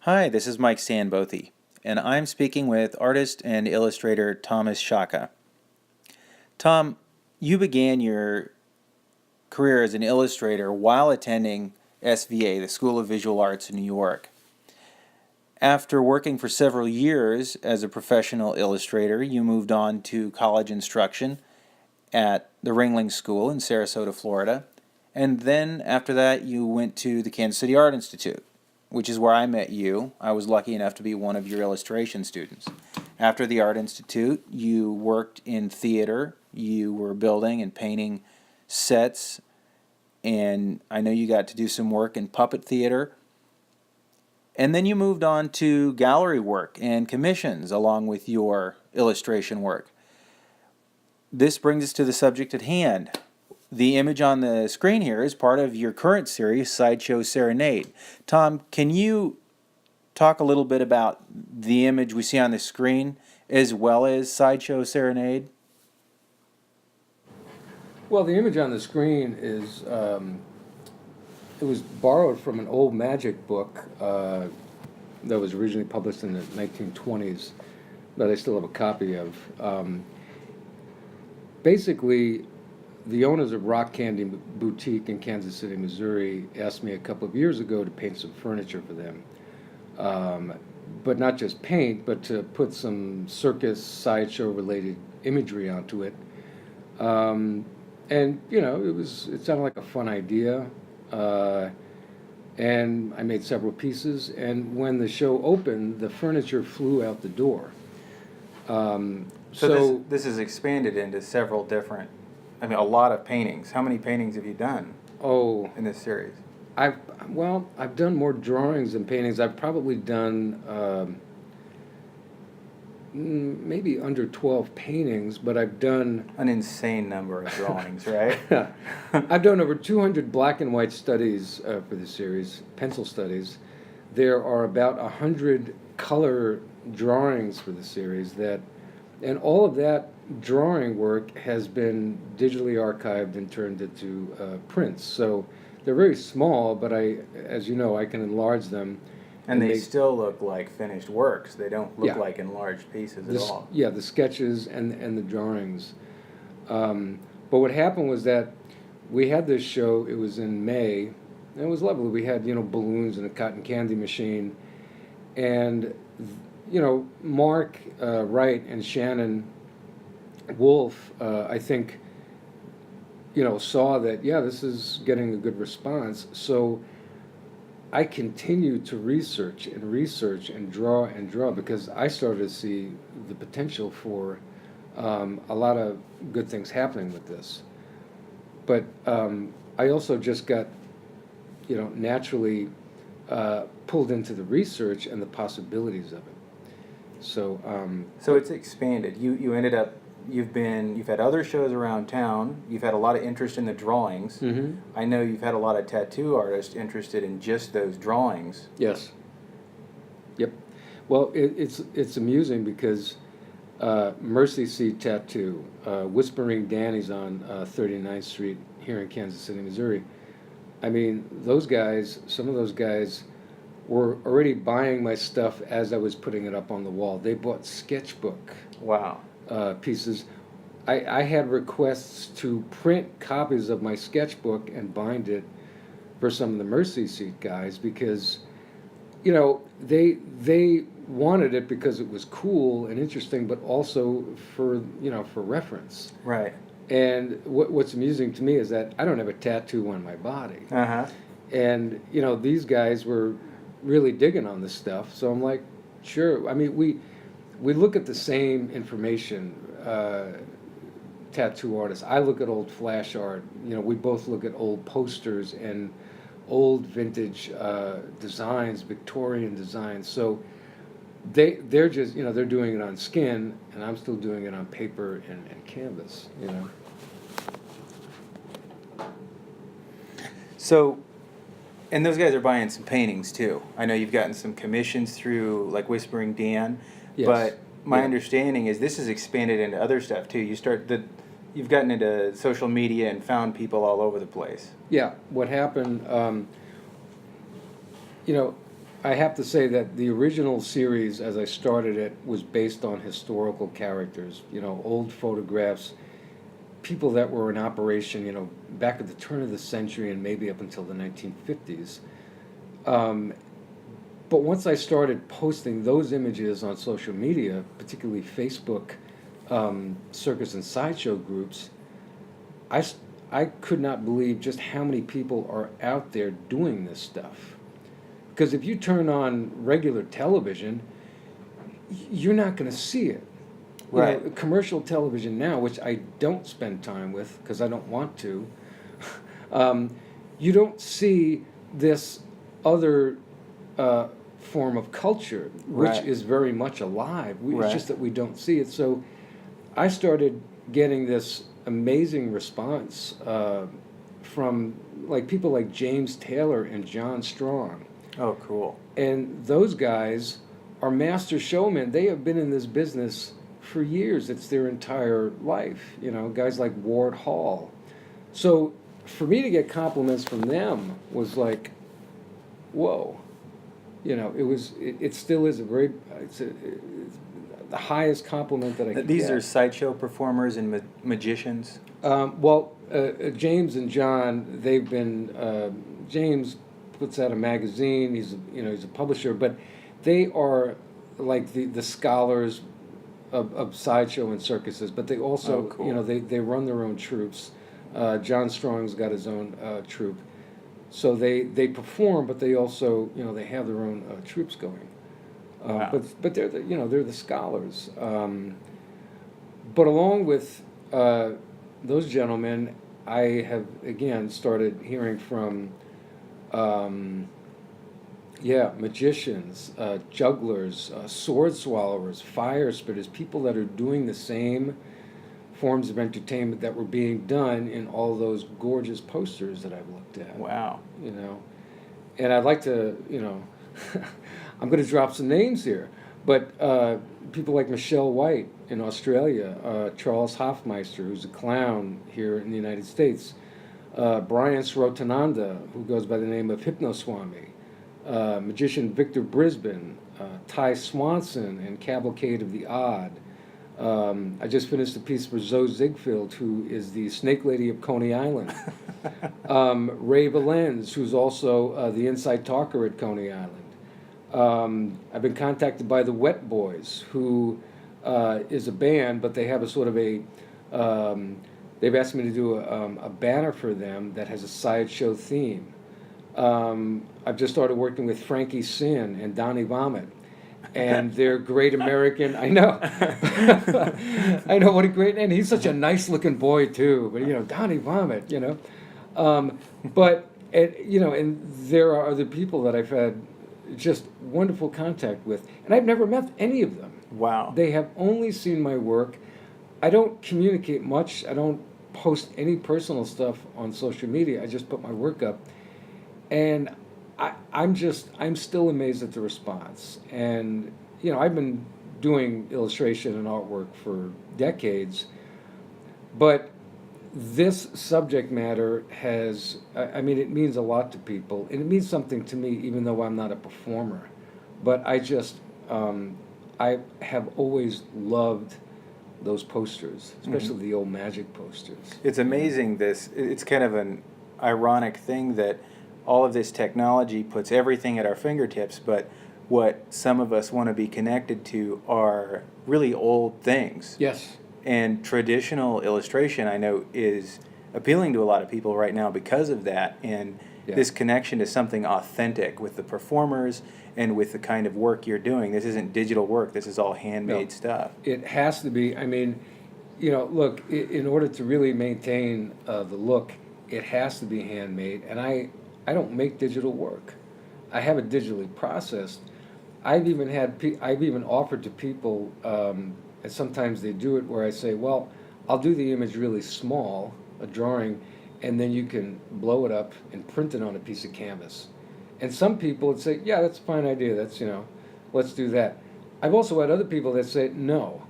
Hi, this is Mike Sandbothe, and I'm speaking with artist and illustrator Thomas Sciacca. Tom, you began your career as an illustrator while attending SVA, the School of Visual Arts in New York. After working for several years as a professional illustrator, you moved on to college instruction at the Ringling School in Sarasota, Florida, and then after that you went to the Kansas City Art Institute, which is where I met you. I was lucky enough to be one of your illustration students. After the Art Institute, you worked in theater. You were building and painting sets, and I know you got to do some work in puppet theater. And then you moved on to gallery work and commissions along with your illustration work. This brings us to the subject at hand. The image on the screen here is part of your current series, Sideshow Serenade. Tom, can you talk a little bit about the image we see on the screen as well as Sideshow Serenade? Well, the image on the screen is, it was borrowed from an old magic book that was originally published in the 1920s that I still have a copy of. Basically, the owners of Rock Candy Boutique in Kansas City, Missouri, asked me a couple of years ago to paint some furniture for them. But not just paint, but to put some circus, sideshow-related imagery onto it. And, you know, it sounded like a fun idea. And I made several pieces. And when the show opened, the furniture flew out the door. So this is expanded into several different, a lot of paintings. How many paintings have you done in this series? I've done more drawings than paintings. I've probably done maybe under 12 paintings, but I've done an insane number of drawings, right? I've done over 200 black and white studies for the series, pencil studies. There are about 100 color drawings for the series and all of that drawing work has been digitally archived and turned into prints. So they're very small, but as you know, I can enlarge them. And they still look like finished works. They don't look like enlarged pieces at all. Yeah, the sketches and the drawings. But what happened was that we had this show, it was in May, and it was lovely. We had, balloons and a cotton candy machine. And, Mark Wright and Shannon Wolf, I think, saw that, this is getting a good response. So I continued to research and draw because I started to see the potential for a lot of good things happening with this. But I also just got, naturally pulled into the research and the possibilities of it. So it's expanded. You ended up. You've had other shows around town. You've had a lot of interest in the drawings. Mm-hmm. I know you've had a lot of tattoo artists interested in just those drawings. Yes. Yep. Well, it's amusing because Mercy Seat Tattoo, Whispering Danny's on 39th Street here in Kansas City, Missouri. I mean, some of those guys were already buying my stuff as I was putting it up on the wall. They bought sketchbook. Wow. Pieces. I had requests to print copies of my sketchbook and bind it for some of the Mercy Seat guys because, they wanted it because it was cool and interesting, but also for reference. Right. And what's amusing to me is that I don't have a tattoo on my body. Uh-huh. And, these guys were really digging on this stuff. So I'm like, sure. I mean, we look at the same information, tattoo artists. I look at old flash art. We both look at old posters and old vintage designs, Victorian designs. So they're just, they're doing it on skin, and I'm still doing it on paper and canvas, So, and those guys are buying some paintings too. I know you've gotten some commissions through like Whispering Dan. Yes. But my understanding is this has expanded into other stuff too. You've gotten into social media and found people all over the place. Yeah, what happened, I have to say that the original series, as I started it, was based on historical characters, old photographs, people that were in operation, back at the turn of the century and maybe up until the 1950s. But once I started posting those images on social media, particularly Facebook, circus and sideshow groups, I could not believe just how many people are out there doing this stuff. Because if you turn on regular television, you're not going to see it. Right. Commercial television now, which I don't spend time with because I don't want to, you don't see this other form of culture, which Right. is very much alive. Right. It's just that we don't see it. So I started getting this amazing response from people like James Taylor and John Strong. Oh, cool. And those guys are master showmen. They have been in this business for years. It's their entire life. Guys like Ward Hall. So for me to get compliments from them was like, whoa. It still is it's the highest compliment that I could These get. are sideshow performers and magicians. James and John, they've been, James puts out a magazine, he's a publisher, but they are like the scholars of sideshow and circuses, but they also, Oh, cool. they run their own troupes. John Strong's got his own troupe. So they perform, but they also, they have their own troupes going. Wow. But they're they're the scholars. But along with those gentlemen, I have again started hearing from magicians, jugglers, sword swallowers, fire spitters, people that are doing the same forms of entertainment that were being done in all those gorgeous posters that I've looked at. Wow. And I'd like to, I'm going to drop some names here, but people like Michelle White in Australia, Charles Hoffmeister, who's a clown here in the United States, Brian Srotananda, who goes by the name of Hypnoswami, magician Victor Brisbane, Ty Swanson and Cavalcade of the Odd. I just finished a piece for Zoe Ziegfeld, who is the Snake Lady of Coney Island. Ray Valens, who's also the inside talker at Coney Island. I've been contacted by the Wet Boys, who is a band, but they have a sort of a... they've asked me to do a banner for them that has a sideshow theme. I've just started working with Frankie Sin and Donnie Vomit. And they're great American. I know. I know, what a great name. He's such a nice looking boy too. But Donnie Vomit, But and there are other people that I've had just wonderful contact with. And I've never met any of them. Wow. They have only seen my work. I don't communicate much. I don't post any personal stuff on social media. I just put my work up. And I'm still amazed at the response. And, I've been doing illustration and artwork for decades, but this subject matter has, it means a lot to people, and it means something to me, even though I'm not a performer. But I have always loved those posters, especially the old magic posters. It's amazing it's kind of an ironic thing that all of this technology puts everything at our fingertips, but what some of us want to be connected to are really old things. Yes. And traditional illustration, I know, is appealing to a lot of people right now because of that. And this connection to something authentic with the performers and with the kind of work you're doing. This isn't digital work. This is all handmade stuff. It has to be. Look, in order to really maintain the look, it has to be handmade. And I don't make digital work. I have it digitally processed. I've even offered to people, and sometimes they do it, where I say, well, I'll do the image really small, a drawing, and then you can blow it up and print it on a piece of canvas. And some people would say, yeah, that's a fine idea. That's, let's do that. I've also had other people that say, no,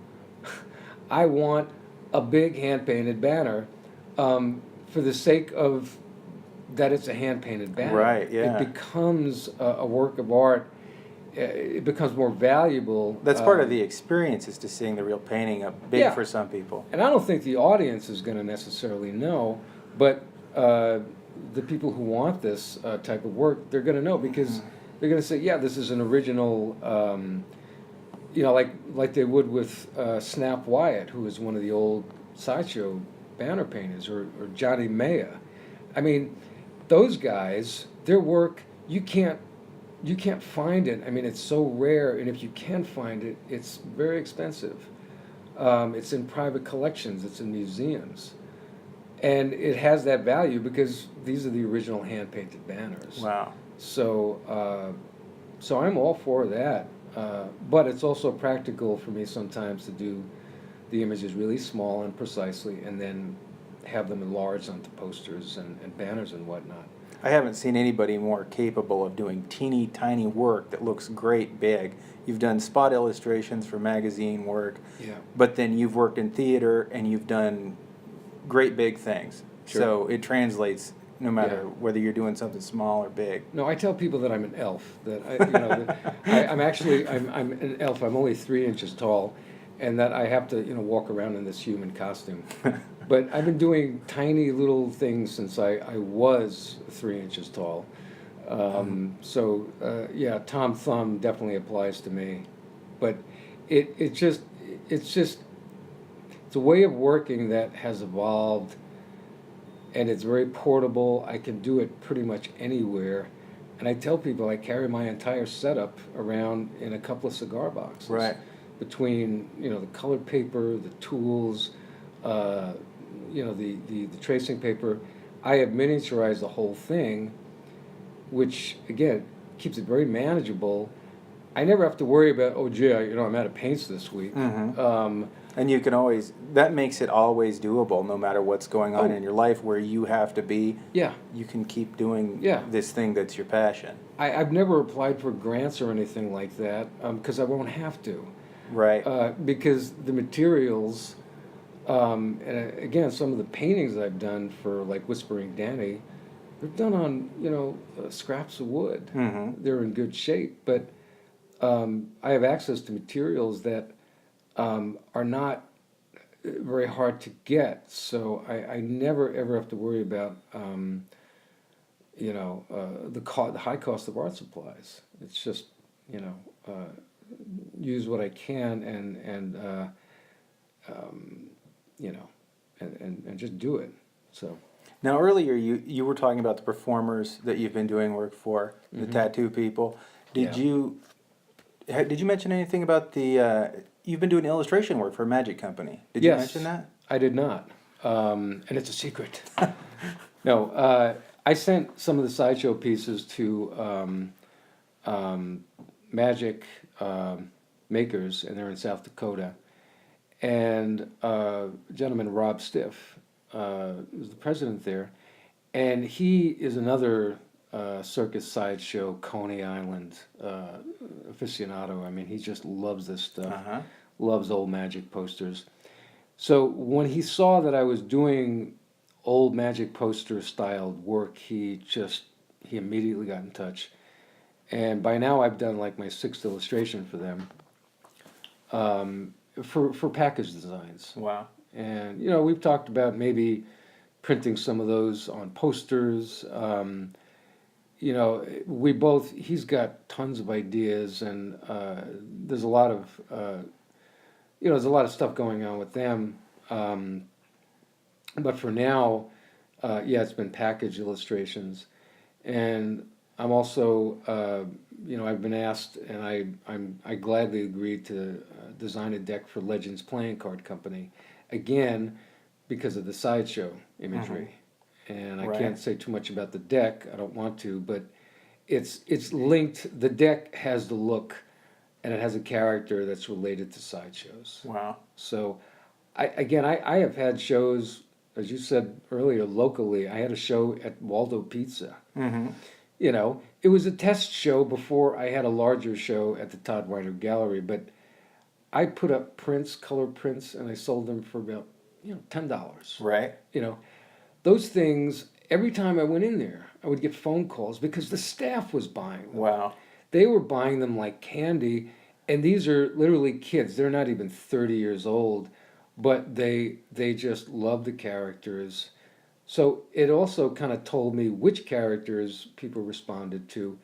I want a big hand-painted banner for the sake of that it's a hand-painted banner. Right, yeah. It becomes a work of art, it becomes more valuable. That's part of the experience, is to seeing the real painting up big Yeah. for some people. And I don't think the audience is going to necessarily know, but the people who want this type of work, they're going to know, because they're going to say, yeah, this is an original, like they would with Snap Wyatt, who is one of the old Sideshow banner painters, or Johnny Maya. I mean, those guys, their work, you can't find it. I mean, it's so rare, and if you can find it, it's very expensive. It's in private collections, it's in museums. And it has that value because these are the original hand-painted banners. Wow. So, so I'm all for that. But it's also practical for me sometimes to do the images really small and precisely, and then have them enlarged onto posters and banners and whatnot. I haven't seen anybody more capable of doing teeny tiny work that looks great big. You've done spot illustrations for magazine work, Yeah. but then you've worked in theater and you've done great big things. Sure. So it translates no matter Yeah. whether you're doing something small or big. No, I tell people that I'm an elf. That I'm actually I'm an elf. I'm only 3 inches tall, and that I have to walk around in this human costume. But I've been doing tiny little things since I was 3 inches tall. So yeah, Tom Thumb definitely applies to me. But it's a way of working that has evolved, and it's very portable. I can do it pretty much anywhere. And I tell people I carry my entire setup around in a couple of cigar boxes. Right. Between the colored paper, the tools, the tracing paper. I have miniaturized the whole thing, which again keeps it very manageable. I never have to worry about, oh gee, I'm out of paints this week. And you can always, that makes it always doable no matter what's going on Oh. in your life where you have to be. Yeah. You can keep doing Yeah. this thing that's your passion. I've never applied for grants or anything like that because I won't have to. Right. Because the materials, and again, some of the paintings I've done for like Whispering Danny, they're done on scraps of wood. Mm-hmm. They're in good shape, but I have access to materials that are not very hard to get. So I never ever have to worry about the high cost of art supplies. It's just use what I can and just do it. So Now earlier you were talking about the performers that you've been doing work for, the tattoo people. Did Yeah. you mention anything about you've been doing illustration work for a magic company? Did you Yes. mention that? I did not, and it's a secret. No, I sent some of the sideshow pieces to magic makers, and they're in South Dakota. And a gentleman, Rob Stiff, was the president there, and he is another circus sideshow Coney Island aficionado. I mean, he just loves this stuff. Uh-huh. Loves old magic posters. So when he saw that I was doing old magic poster styled work, he immediately got in touch. And by now I've done like my 6th illustration for them, for package designs. Wow. And we've talked about maybe printing some of those on posters. He's got tons of ideas, and there's a lot of stuff going on with them. But for now, it's been package illustrations, and I'm also, I've been asked, and I gladly agreed to design a deck for Legends Playing Card Company, again because of the sideshow imagery. And I Right. can't say too much about the deck. I don't want to, but it's linked. The deck has the look, and it has a character that's related to sideshows. Wow. So, I have had shows, as you said earlier, locally. I had a show at Waldo Pizza. Mm-hmm. It was a test show before I had a larger show at the Todd Weiner Gallery, but I put up color prints, and I sold them for about $10. Right. Those things, every time I went in there, I would get phone calls because the staff was buying them. Wow. they were buying them like candy, and these are literally kids. They're not even 30 years old, but they just love the characters. So it also kind of told me which characters people responded to,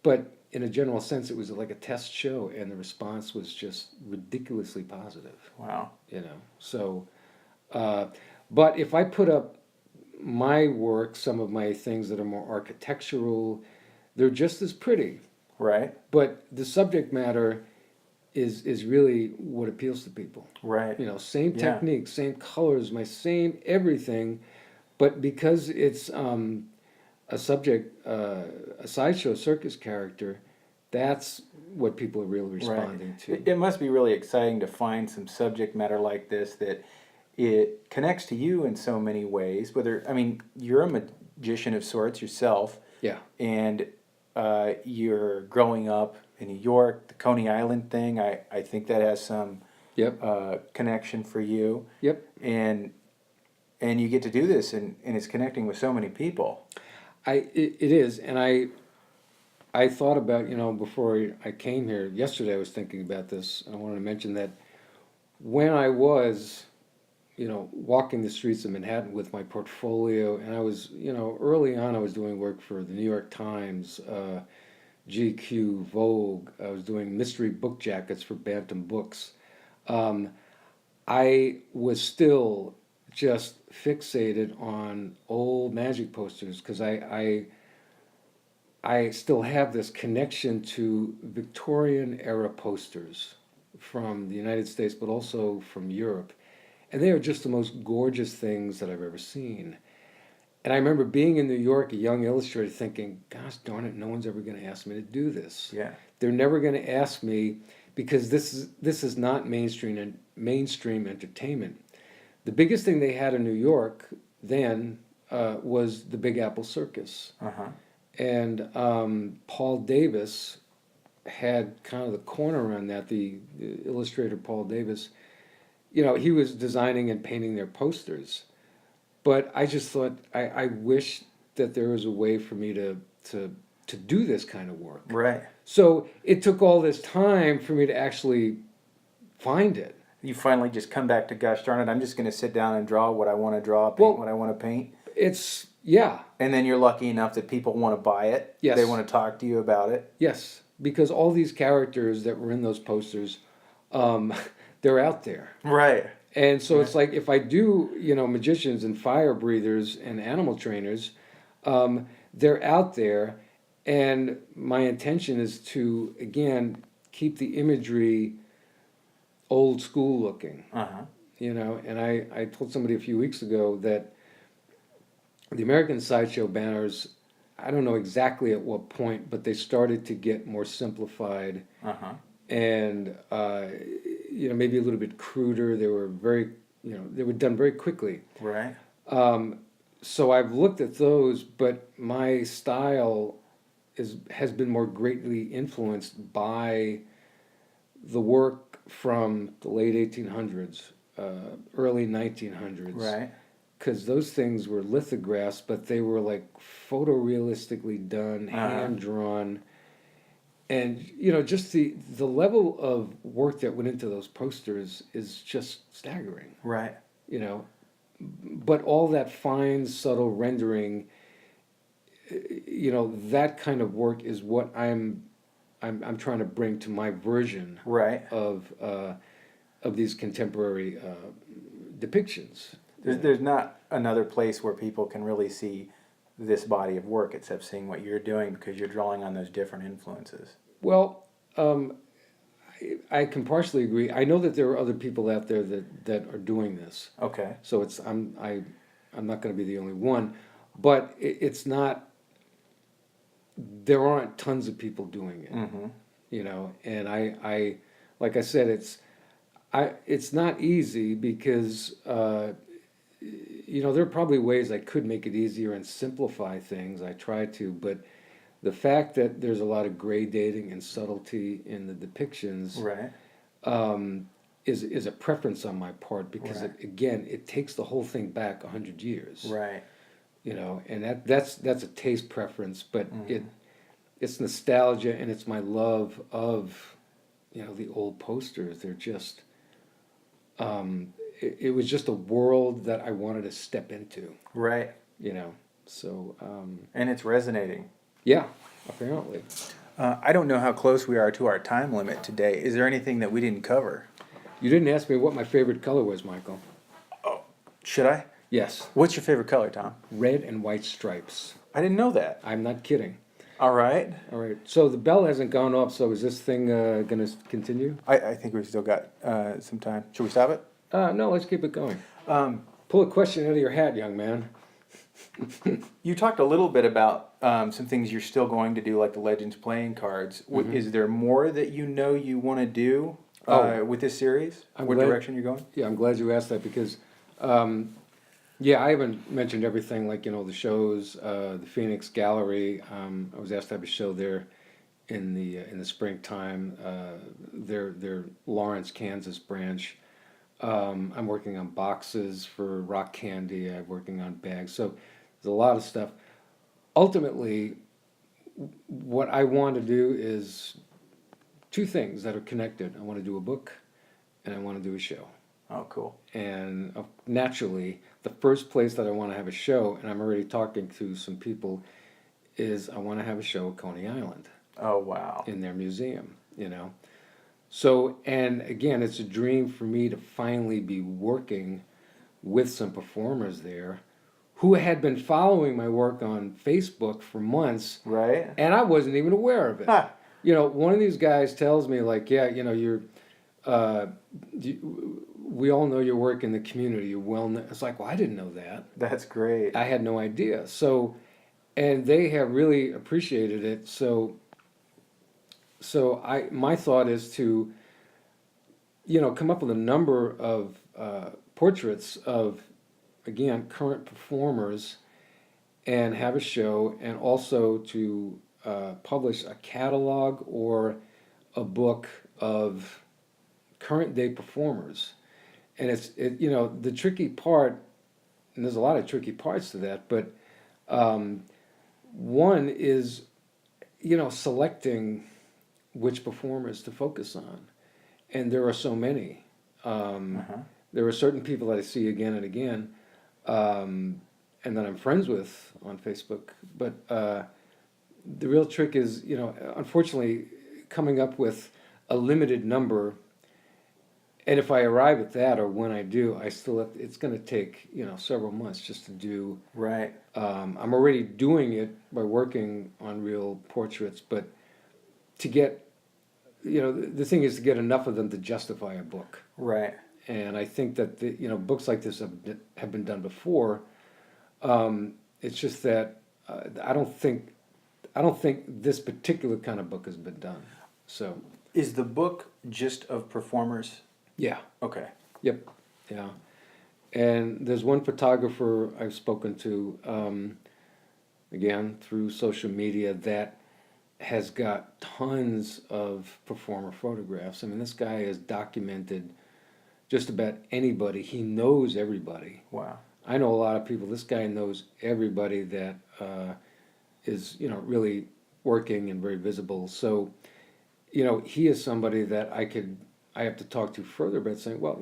but in a general sense, it was like a test show, and the response was just ridiculously positive. Wow. You know, so. Uh, but if I put up my work, some of my things that are more architectural, they're just as pretty. Right. But the subject matter is really what appeals to people. Right. You know, same Yeah. technique, same colors, my same everything, but because it's a subject, a sideshow circus character, that's what people are really responding to. It must be really exciting to find some subject matter like this that it connects to you in so many ways. Whether, I mean, you're a magician of sorts yourself, Yeah, and you're growing up in New York, the Coney Island thing. I think that has some yep, connection for you, yep. and you get to do this, and it's connecting with so many people. It is, and I thought about, you know, before I came here, yesterday I was thinking about this. I wanted to mention that when I was, you know, walking the streets of Manhattan with my portfolio, and I was, you know, early on I was doing work for the New York Times, GQ, Vogue. I was doing mystery book jackets for Bantam Books. Um, I was still just fixated on old magic posters because I still have this connection to Victorian era posters from the United States, but also from Europe. And they are just the most gorgeous things that I've ever seen. And I remember being in New York, a young illustrator, thinking, gosh darn it, no one's ever going to ask me to do this. Yeah. They're never going to ask me because this is not mainstream entertainment. The biggest thing they had in New York then was the Big Apple Circus. Uh-huh. And Paul Davis had kind of the corner on that. The illustrator Paul Davis, you know, he was designing and painting their posters. But I just thought I wish that there was a way for me to do this kind of work. Right. So it took all this time for me to actually find it. You finally just come back to, gosh darn it, I'm just going to sit down and draw what I want to draw, paint what I want to paint. It's, yeah. And then you're lucky enough that people want to buy it. Yes. They want to talk to you about it. Yes, because all these characters that were in those posters, they're out there. Right. And so it's like if I do, you know, magicians and fire breathers and animal trainers, they're out there, and my intention is to, again, keep the imagery old school looking. Uh-huh. You know, and I told somebody a few weeks ago that the American sideshow banners, I don't know exactly at what point, but they started to get more simplified Uh-huh. and, you know, maybe a little bit cruder. They were very, you know, they were done very quickly. Right. So I've looked at those, but my style has been more greatly influenced by the work from the late 1800s, early 1900s. Right. Because those things were lithographs, but they were like photorealistically done, Uh-huh. hand drawn, and you know, just the level of work that went into those posters is just staggering. Right. You know, but all that fine, subtle rendering, you know, that kind of work is what I'm trying to bring to my version Right. of these contemporary depictions. There's not another place where people can really see this body of work except seeing what you're doing because you're drawing on those different influences. Well, I can partially agree. I know that there are other people out there that are doing this. Okay. So I'm not going to be the only one, but it's not. There aren't tons of people doing it, Mm-hmm. you know. And I like I said, it's not easy because you know, there are probably ways I could make it easier and simplify things. I try to, but the fact that there's a lot of gray dating and subtlety in the depictions, Right. is a preference on my part because Right. it takes the whole thing back 100 years. Right. You know, and that's a taste preference, but Mm-hmm. it's nostalgia, and it's my love of, the old posters. They're just, it was just a world that I wanted to step into, Right. So, And it's resonating. yeah, apparently. I don't know how close we are to our time limit today. Is there anything that we didn't cover? You didn't ask me what my favorite color was, Michael. Should I? Yes, What's your favorite color, Tom? red and white stripes. I didn't know that. I'm not kidding. All right. All right, so the bell hasn't gone off, so is this thing going to continue? I think we've still got some time. Should we stop it? No, let's keep it going. Pull a question out of your hat, young man. You talked a little bit about some things you're still going to do, like the Legends playing cards. Is there more that you want to do with this series? What direction you're going? Yeah, I'm glad you asked that because, I haven't mentioned everything like, the shows, the Phoenix Gallery. I was asked to have a show there in the springtime. Their Lawrence, Kansas branch. I'm working on boxes for Rock Candy. I'm working on bags. So there's a lot of stuff. Ultimately, what I want to do is two things that are connected. I want to do a book, and I want to do a show. Oh, cool. And naturally, the first place that I want to have a show, and I'm already talking to some people, is I want to have a show at Coney Island. Oh, wow. In their museum, So, and again, it's a dream for me to finally be working with some performers there who had been following my work on Facebook for months. Right. And I wasn't even aware of it. Huh. One of these guys tells me, like, yeah, we all know your work in the community. You're well known. It's like, well, I didn't know that. That's great. I had no idea. So, and they have really appreciated it. So my thought is to, come up with a number of portraits of, again, current performers, and have a show, and also to publish a catalog or a book of current day performers. And the tricky part, and there's a lot of tricky parts to that, but one is, selecting which performers to focus on. And there are so many. There are certain people that I see again and again, and that I'm friends with on Facebook. But the real trick is, unfortunately, coming up with a limited number. And if I arrive at that, or when I do, it's going to take, several months just to do. Right. I'm already doing it by working on real portraits, but to get, the thing is to get enough of them to justify a book. Right. And I think that books like this have been done before. It's just that I don't think this particular kind of book has been done. So. Is the book just of performers? Yeah. Okay. Yep. Yeah. And there's one photographer I've spoken to, again, through social media, that has got tons of performer photographs. I mean, this guy has documented just about anybody. He knows everybody. Wow. I know a lot of people. This guy knows everybody that is, really working and very visible. So, he is somebody that I have to talk to further about, saying, well,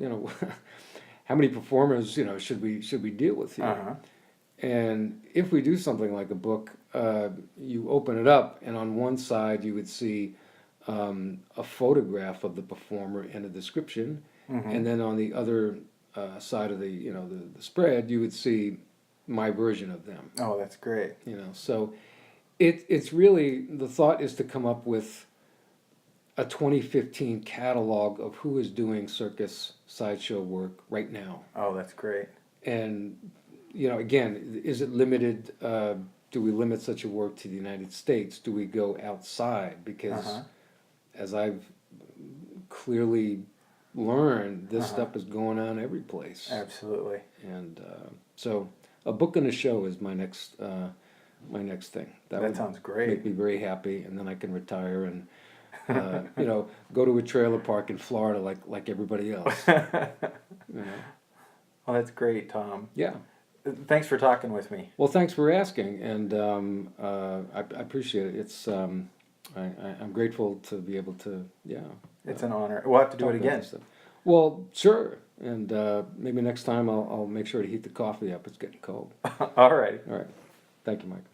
how many performers, should we deal with here? Uh-huh. And if we do something like a book, you open it up, and on one side you would see a photograph of the performer and a description, and then on the other side of the the spread, you would see my version of them. Oh, that's great. So it's really, the thought is to come up with a 2015 catalog of who is doing circus sideshow work right now. Oh, that's great. And, again, is it limited? Do we limit such a work to the United States? Do we go outside? Because as I've clearly learned, this stuff is going on every place. Absolutely. And so a book and a show is my next thing. That sounds great. Make me very happy, and then I can retire and go to a trailer park in Florida like everybody else. Oh, that's great, Tom. Yeah. Thanks for talking with me. Well, thanks for asking, and I appreciate it. I'm grateful to be able to, It's an honor. We'll have to do talk it about again. this stuff. Well, sure, and maybe next time I'll make sure to heat the coffee up. It's getting cold. All right. All right, thank you, Mike.